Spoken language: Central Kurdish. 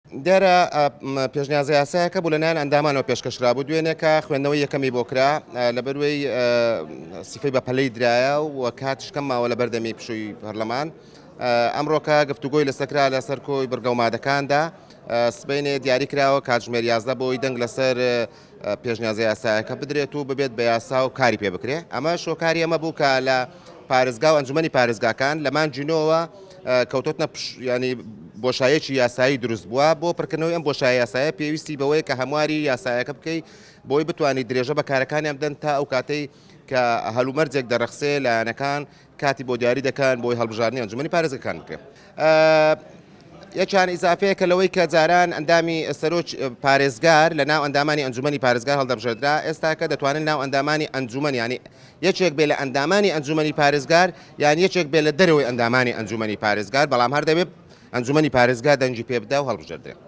دیارە پێشنیازە یاسایەکە بوو لەلایەن ئەندامانەوە پێشکەشرا بوو دوێنێکە خوێندنەوەی یەکەمی بۆ کرا لەبەروەی سیفەی بە پەلەی درایە و کاتشکەم ماوە لە بەردەمی پشووی پەرلەمان ئەمڕۆکە گفتوگۆی لەسەرکرا لەسەر کۆی بەرگەومادەکاندا سبەینێ دیاری کراوە کاتژمێر 11 بۆی دەنگ لەسەر پێشنیازە یاسایەکە بدرێت و ببێت بە یاسا و کاری پێ بکرێ ئەمە شۆکاری ئەمە بوو کە لە پارێزگا و ئەنجومەنی پارێزگاکان لە مانجینەوە کەوتۆتنە ینی بۆشایەکی یاسایی دروست بووە بۆ پڕکردنەوەی ئەم بۆشایە یاسایە پێویستی بەوەی کە هەمواری یاسایەکە بکەیت بۆی بتوانیت درێژە بە کارەکانیان بدەن تا ئەو کاتەی کە هەلومەرجێک دەرەخسێ لایەنەکان کاتی بۆ دیاری دەکەن بۆی هەڵبژاردننی ئەنجومەنی پارێزەکان بکرێت. یەکیان ئیزافەیەکە لەوەی کە جاران ئەندامی سەرۆک پارێزگار لە ناو ئەندامانی ئەنجومەنی پارێزگار هەڵدەبژێردرا ئێستاکە دەتوانن ناو ئەندامانی ئەنجومەن ینی یەکێک بێ لە ئەندامانی ئەنجومەنی پارێزگار یان یەکێک بێ لە دەرەوەی ئەندامانی ئەنجومەنی پارێزگار بەڵام هەر دەبێت ئەنجومەنی پارێزگار دەنگی پێ بدە و هەڵبژێردرێت.